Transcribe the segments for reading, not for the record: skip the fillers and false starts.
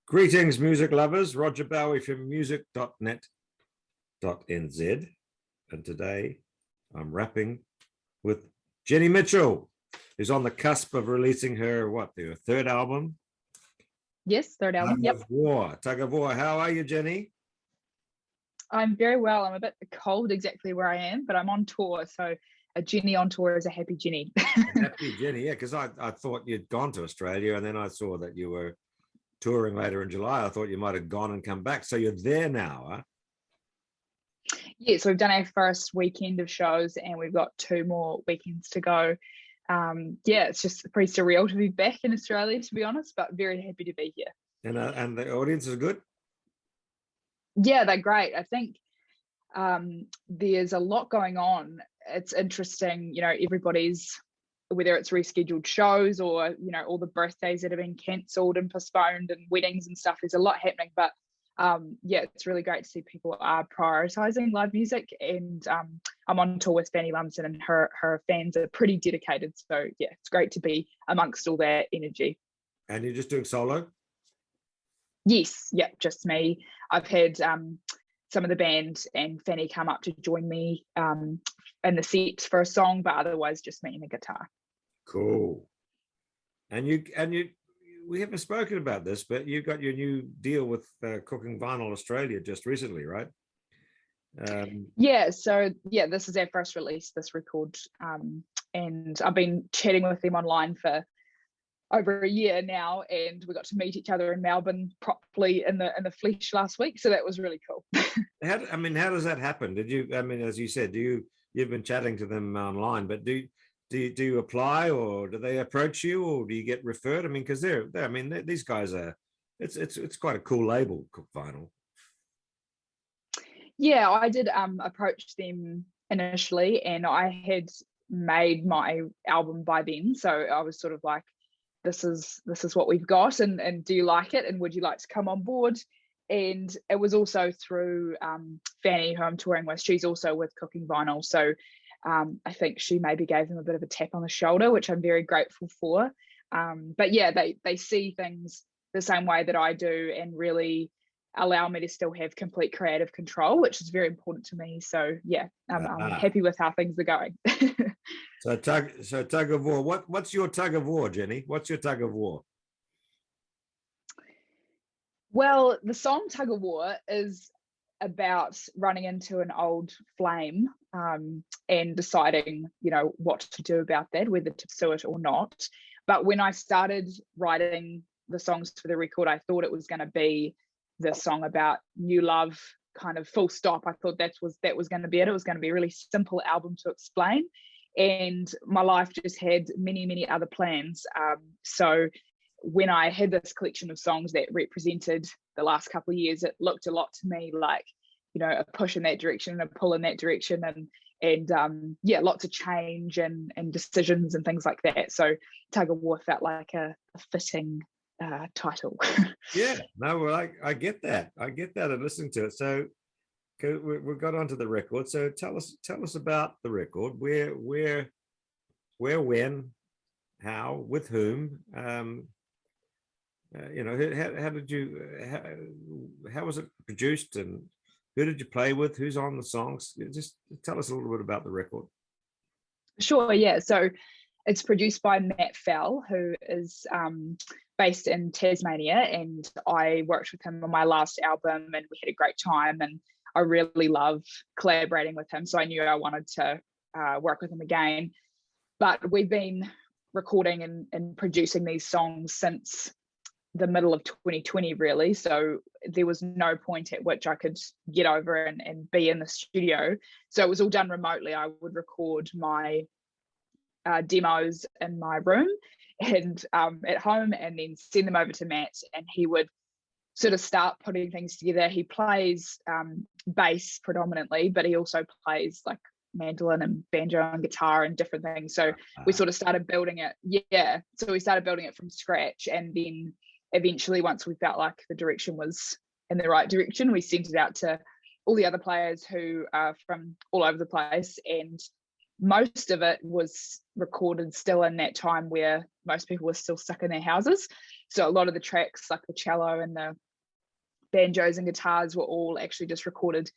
Greetings, music lovers. Roger Bowie from music.net.nz. And today I'm rapping with Jenny Mitchell, who's on the cusp of releasing her third album? Yes, third album. Tug of War. Tug of War. How are you, Jenny? I'm very well. I'm a bit cold exactly where I am, but I'm on tour. So a Jenny on tour is a happy Jenny. Happy Jenny, yeah, because I thought you'd gone to Australia, and then I saw that you were touring later in July. I thought you might have gone and come back. So you're there now, huh? Yes, we've done our first weekend of shows and we've got 2 more weekends to go. It's just pretty surreal to be back in Australia, to be honest, but very happy to be here. And the audience is good? Yeah, they're great. I think there's a lot going on. It's interesting, everybody's, whether it's rescheduled shows or, all the birthdays that have been cancelled and postponed and weddings and stuff, there's a lot happening. But it's really great to see people are prioritising live music. And I'm on tour with Fanny Lumsden, and her fans are pretty dedicated. So, yeah, it's great to be amongst all that energy. And you're just doing solo? Yes, yeah, just me. I've had some of the band and Fanny come up to join me in the set for a song, but otherwise just me and the guitar. Cool. And you we haven't spoken about this, but you got your new deal with Cooking Vinyl Australia just recently, right? This is our first release, this record, and I've been chatting with them online for over a year now, and we got to meet each other in Melbourne properly in the flesh last week, so that was really cool. How does that happen? Did you, as you said, you've been chatting to them online, but do you apply, or do they approach you, or do you get referred? Because these guys are, it's quite a cool label, Cook Vinyl. Yeah, I did approach them initially, and I had made my album by then, so I was sort of like, this is what we've got, and do you like it, and would you like to come on board? And it was also through Fanny, who I'm touring with. She's also with Cooking Vinyl, so I think she maybe gave them a bit of a tap on the shoulder, which I'm very grateful for. But yeah, they see things the same way that I do, and really allow me to still have complete creative control, which is very important to me. So yeah, I'm happy with how things are going. So tug of war. What's your tug of war, Jenny? What's your tug of war? Well, the song Tug of War is about running into an old flame and deciding, what to do about that, whether to pursue it or not. But when I started writing the songs for the record, I thought it was going to be the song about new love, kind of full stop. I thought that was going to be it. It was going to be a really simple album to explain. And my life just had many, many other plans. So when I had this collection of songs that represented the last couple of years, it looked a lot to me like, a push in that direction and a pull in that direction, and lots of change and decisions and things like that. So Tug of War felt like a fitting title. Yeah, no, well, I get that. I get that and listening to it. So we got onto the record. So tell us about the record. Where, when, how, with whom? How was it produced, and who did you play with? Who's on the songs? Just tell us a little bit about the record. Sure, yeah. So it's produced by Matt Fell, who is based in Tasmania, and I worked with him on my last album, and we had a great time, and I really love collaborating with him. So I knew I wanted to work with him again. But we've been recording and producing these songs since the middle of 2020, really. So there was no point at which I could get over and be in the studio. So it was all done remotely. I would record my demos in my room and at home, and then send them over to Matt, and he would sort of start putting things together. He plays bass predominantly, but he also plays like mandolin and banjo and guitar and different things. So we sort of started building it. Yeah. So we started building it from scratch, and then eventually, once we felt like the direction was in the right direction, we sent it out to all the other players who are from all over the place, and most of it was recorded still in that time where most people were still stuck in their houses. So a lot of the tracks, like the cello and the banjos and guitars, were all actually just recorded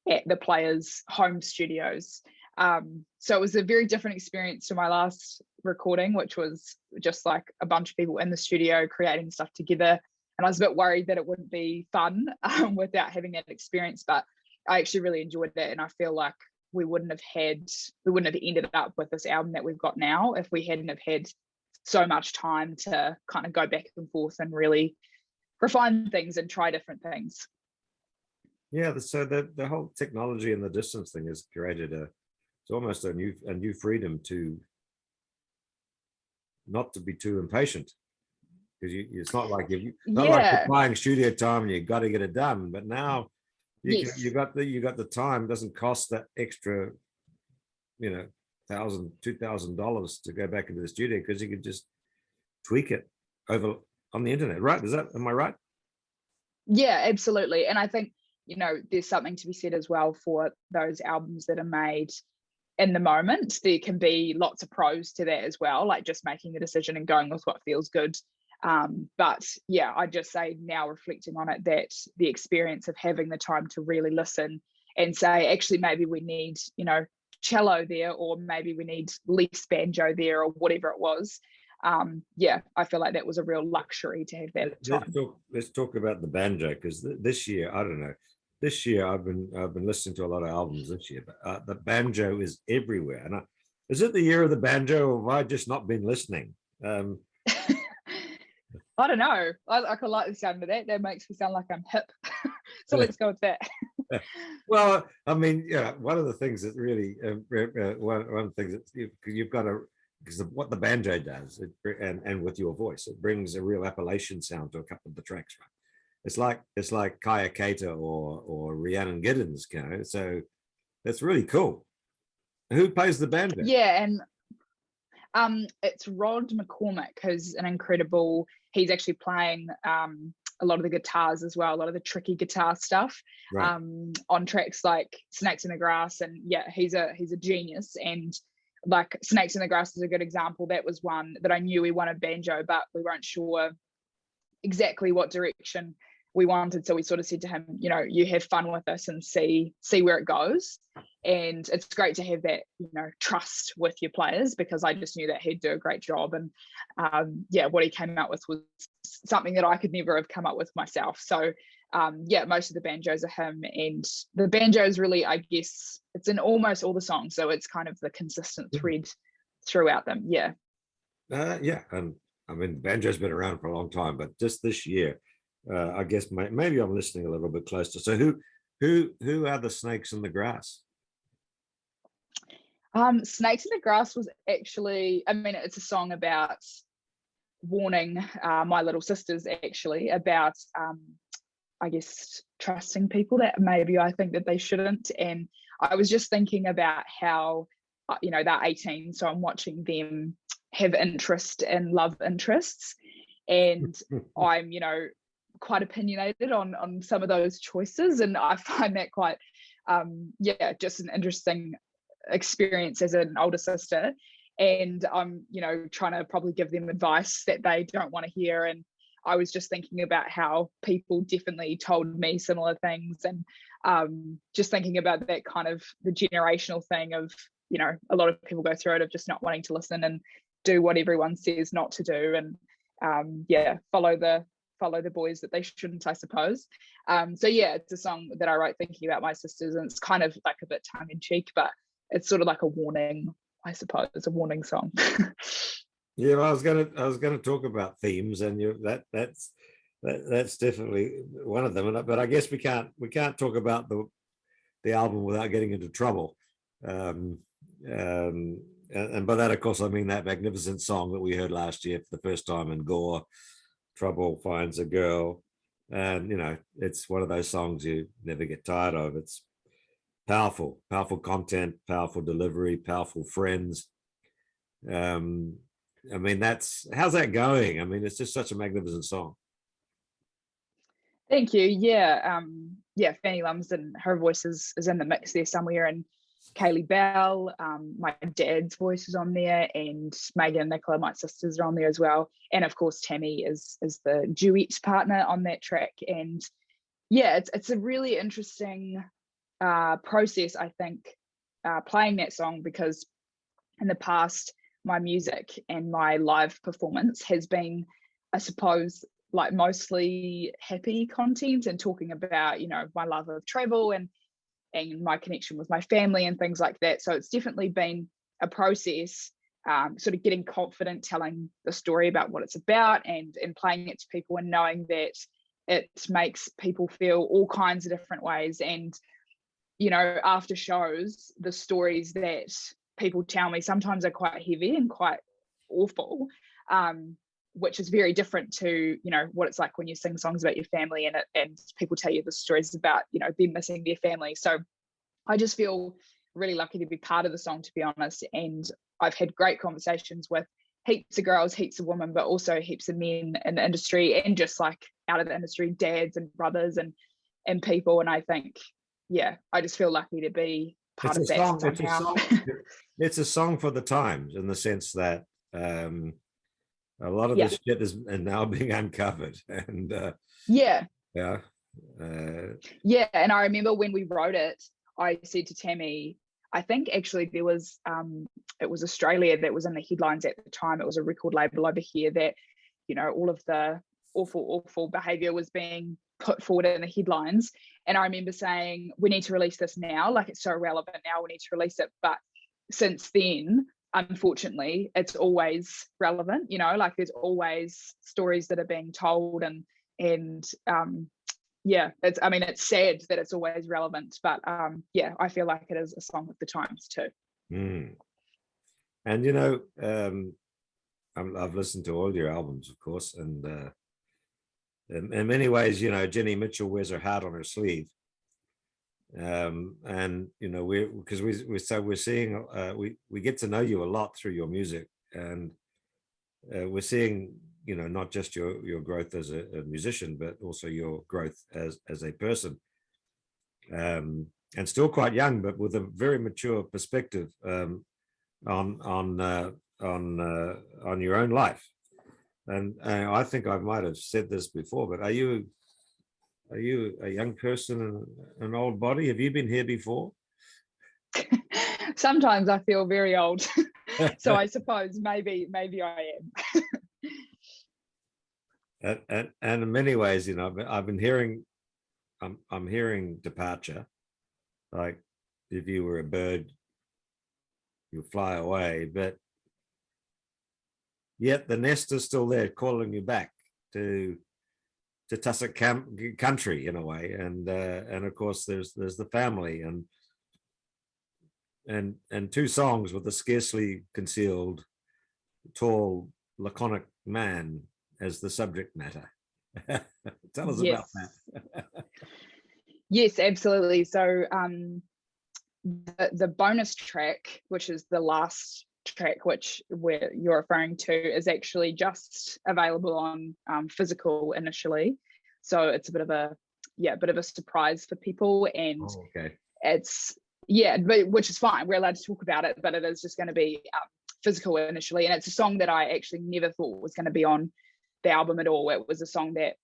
at the players' home studios. So it was a very different experience to my last recording, which was just like a bunch of people in the studio creating stuff together. And I was a bit worried that it wouldn't be fun without having that experience, but I actually really enjoyed that. And I feel like we wouldn't have ended up with this album that we've got now if we hadn't have had so much time to kind of go back and forth and really refine things and try different things. Yeah, so the whole technology and the distance thing has created it's almost a new freedom to not to be too impatient, because it's not like you're buying studio time and you've got to get it done. But now you got the time. It doesn't cost that extra, $1,000-$2,000 to go back into the studio, because you can just tweak it over on the internet, right? Am I right? Yeah, absolutely. And I think, there's something to be said as well for those albums that are made in the moment. There can be lots of pros to that as well, like just making the decision and going with what feels good. But yeah, I just say now, reflecting on it, that the experience of having the time to really listen and say, actually, maybe we need, cello there, or maybe we need less banjo there, or whatever it was. I feel like that was a real luxury to have that time. Let's talk about the banjo, because this year, I don't know. This year, I've been listening to a lot of albums this year, but the banjo is everywhere. And is it the year of the banjo, or have I just not been listening? I don't know. I can like the sound of that. That makes me sound like I'm hip. So let's go with that. Well, I mean, one of the things that really, one of the things that you've got to, because of what the banjo does, and with your voice, it brings a real Appalachian sound to a couple of the tracks, right? It's like Kaya Keita or Rhiannon Giddens, so that's really cool. Who plays the banjo? Yeah, and it's Rod McCormick, who's an incredible. He's actually playing a lot of the guitars as well, a lot of the tricky guitar stuff, right, on tracks like Snakes in the Grass, and he's a genius. And like Snakes in the Grass is a good example. That was one that I knew we wanted banjo, but we weren't sure exactly what direction we wanted. So we sort of said to him, you have fun with this and see where it goes. And it's great to have that, trust with your players, because I just knew that he'd do a great job. And what he came out with was something that I could never have come up with myself. So most of the banjos are him, and the banjos really, I guess, it's in almost all the songs. So it's kind of the consistent thread throughout them. Yeah. And I mean, banjo's been around for a long time, but just this year, I guess maybe I'm listening a little bit closer. So who are the Snakes in the Grass? Snakes in the Grass was actually, it's a song about warning my little sisters, actually, about I guess trusting people that maybe I think that they shouldn't. And I was just thinking about how they're 18, so I'm watching them have interest and love interests, and I'm quite opinionated on some of those choices, and I find that quite just an interesting experience as an older sister. And I'm trying to probably give them advice that they don't want to hear. And I was just thinking about how people definitely told me similar things, and just thinking about that kind of the generational thing of a lot of people go through it, of just not wanting to listen and do what everyone says not to do, and follow the boys that they shouldn't, I suppose. It's a song that I wrote thinking about my sisters, and it's kind of like a bit tongue-in-cheek, but it's sort of like a warning, I suppose. It's a warning song. Yeah, well, I was gonna talk about themes, and that's definitely one of them. But I guess we can't talk about the album without getting into trouble. And by that, of course, I mean that magnificent song that we heard last year for the first time in Gore, Trouble Finds a Girl. And it's one of those songs you never get tired of. It's powerful content, powerful delivery, powerful friends. How's that going? It's just such a magnificent song. Thank you. Fanny Lumsden, her voice is in the mix there somewhere, and Kaylee Bell, my dad's voice is on there, and Megan and Nicola, my sisters, are on there as well. And of course, Tammy is the duet partner on that track. And yeah, it's a really interesting process, I think, playing that song, because in the past, my music and my live performance has been, I suppose, like mostly happy content and talking about, you know, my love of travel and my connection with my family and things like that. So it's definitely been a process, sort of getting confident telling the story about what it's about and playing it to people, and knowing that it makes people feel all kinds of different ways. And, you know, after shows, the stories that people tell me sometimes are quite heavy and quite awful, which is very different to, you know, what it's like when you sing songs about your family and people tell you the stories about, you know, them missing their family. So I just feel really lucky to be part of the song, to be honest. And I've had great conversations with heaps of girls, heaps of women, but also heaps of men in the industry, and just like out of the industry, dads and brothers and people. And I think, yeah, I just feel lucky to be part of that somehow. It's a song for the times, in the sense that a lot of this shit is now being uncovered. And yeah. And I remember when we wrote it, I said to Tammy, I think actually there was it was Australia that was in the headlines at the time. It was a record label over here that, you know, all of the awful behavior was being put forward in the headlines. And I remember saying, we need to release this now, like it's so relevant now, we need to release it. But since then, unfortunately, it's always relevant, you know, like there's always stories that are being told, and yeah, it's sad that it's always relevant, but yeah, I feel like it is a song of the times too. And you know, I've listened to all your albums, of course, and in many ways, you know, Jenny Mitchell wears her heart on her sleeve. And you know, we're seeing we get to know you a lot through your music, and we're seeing, you know, not just your growth as a musician, but also your growth as a person, and still quite young, but with a very mature perspective on your own life. And I think I might have said this before, but are you a young person in an old body? Have you been here before? Sometimes I feel very old. So I suppose maybe I am. And in many ways, you know, I've been hearing, I'm hearing departure. Like if you were a bird, you fly away, but yet the nest is still there calling you back to tussock country in a way. And of course there's the family, and two songs with a scarcely concealed tall laconic man as the subject matter. Tell us about that. Yes, absolutely. So the bonus track, which is the last track which you're referring to, is actually just available on physical initially. So it's a bit of a surprise for people, and it's which is fine. We're allowed to talk about it, but it is just going to be physical initially. And it's a song that I actually never thought was going to be on the album at all. It was a song that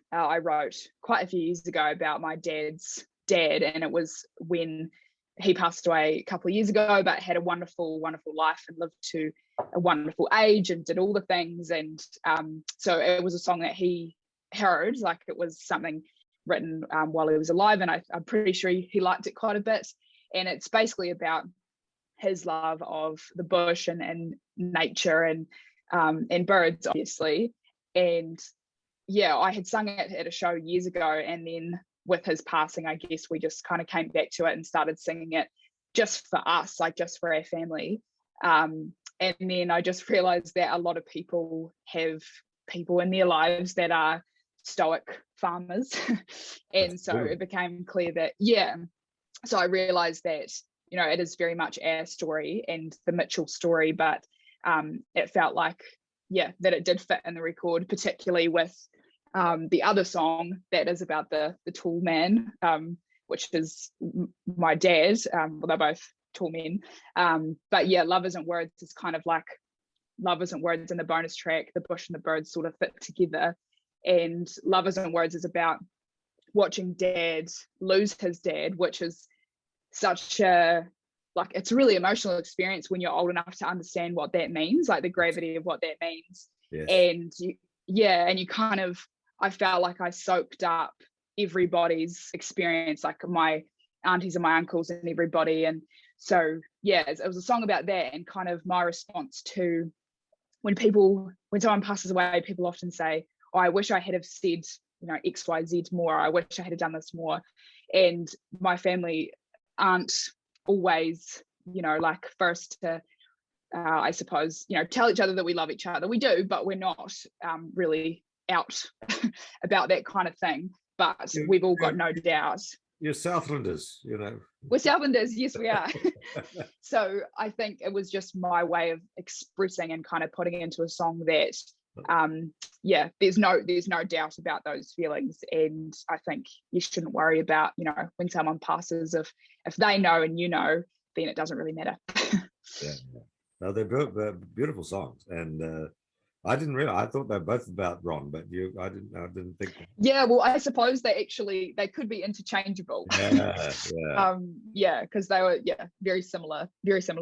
I wrote quite a few years ago about my dad's dad, and it was when he passed away a couple of years ago, but had a wonderful life and lived to a wonderful age and did all the things. And so it was a song that he heard, like it was something written while he was alive, and I'm pretty sure he liked it quite a bit. And it's basically about his love of the bush and nature and birds, obviously. And yeah, I had sung it at a show years ago, and then with his passing, I guess we just kind of came back to it and started singing it just for us, like just for our family. And then I just realized that a lot of people have people in their lives that are stoic farmers. And so it became clear that, so I realized that, you know, it is very much our story and the Mitchell story, but it felt like, that it did fit in the record, particularly with the other song that is about the tall man, which is my dad. Well, they're both tall men. But yeah, Love Isn't Words is kind of like Love Isn't Words in the bonus track. The bush and the birds sort of fit together. And Love Isn't Words is about watching dad lose his dad, which is such a, like, it's a really emotional experience when you're old enough to understand what that means, like the gravity of what that means. Yes. And and you kind of, I felt like I soaked up everybody's experience, like my aunties and my uncles and everybody. And so yeah, it was a song about that, and kind of my response to when someone passes away, people often say, oh, I wish I had have said, you know, XYZ more, I wish I had done this more. And my family aren't always, you know, like first to I suppose, you know, tell each other that we love each other. We do, but we're not really out about that kind of thing. But we've all got no doubt. You're Southlanders, you know. We're Southlanders, yes, we are. So I think it was just my way of expressing and kind of putting it into a song that, there's no doubt about those feelings. And I think you shouldn't worry about, you know, when someone passes, if they know and you know, then it doesn't really matter. Yeah. No, they're beautiful songs, and I didn't realize. I thought they're both about Ron, but I didn't think. Yeah, well, I suppose they could be interchangeable. Yeah, because they were very similar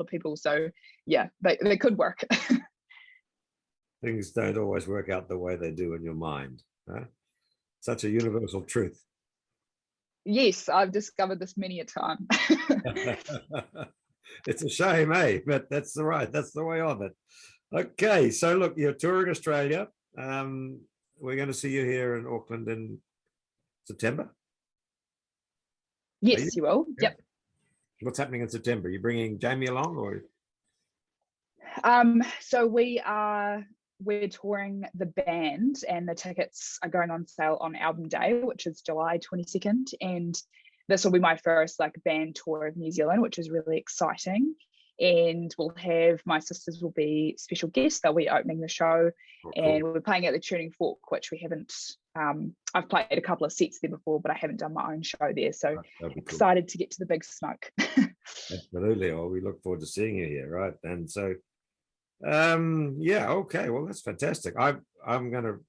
people. So yeah, they could work. Things don't always work out the way they do in your mind. Huh? Such a universal truth. Yes, I've discovered this many a time. It's a shame, eh? But that's the way of it. Okay, so look, you're touring Australia. We're going to see you here in Auckland in September. Yes, you will. Yeah. Yep. What's happening in September? Are you bringing Jamie along, or? So we're touring the band, and the tickets are going on sale on album day, which is July 22nd, and this will be my first like band tour of New Zealand, which is really exciting. And my sisters will be special guests. They'll be opening the show. Oh, cool. And we're playing at the Tuning Fork, which we haven't, I've played a couple of sets there before, but I haven't done my own show there. So excited to get to the big smoke. Absolutely. Well, we look forward to seeing you here, right? And so, okay. Well, that's fantastic. I'm going to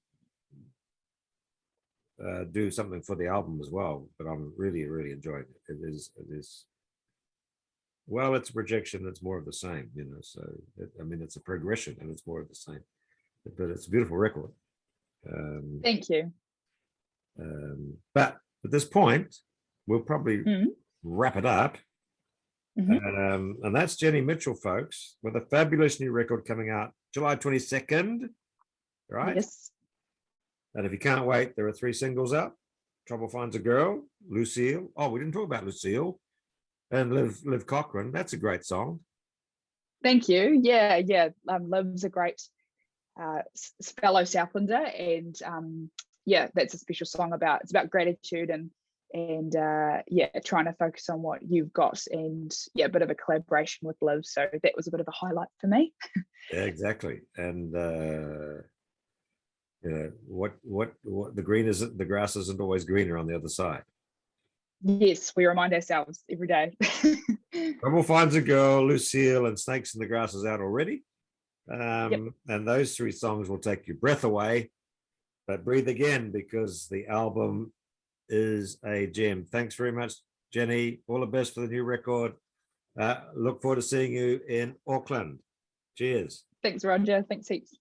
do something for the album as well, but I'm really, really enjoying it. It is. Well, it's a projection that's more of the same, you know. So it's a progression, and it's more of the same. But it's a beautiful record. Thank you. But at this point, we'll probably wrap it up. Mm-hmm. And that's Jenny Mitchell, folks, with a fabulous new record coming out July 22nd, right? Yes. And if you can't wait, there are 3 singles out. Trouble Finds a Girl, Lucille. Oh, we didn't talk about Lucille. And Liv Cochrane. That's a great song. Thank you. Yeah. Liv's a great fellow Southlander, and that's a special song it's about gratitude and trying to focus on what you've got, and a bit of a collaboration with Liv. So that was a bit of a highlight for me. Yeah, exactly. And what the grass isn't always greener on the other side. Yes, we remind ourselves every day. Trouble Finds a Girl, Lucille, and Snakes in the Grass is out already. And those 3 songs will take your breath away, but breathe again, because the album is a gem. Thanks very much, Jenny. All the best for the new record. Look forward to seeing you in Auckland. Cheers. Thanks, Roger. Thanks heaps.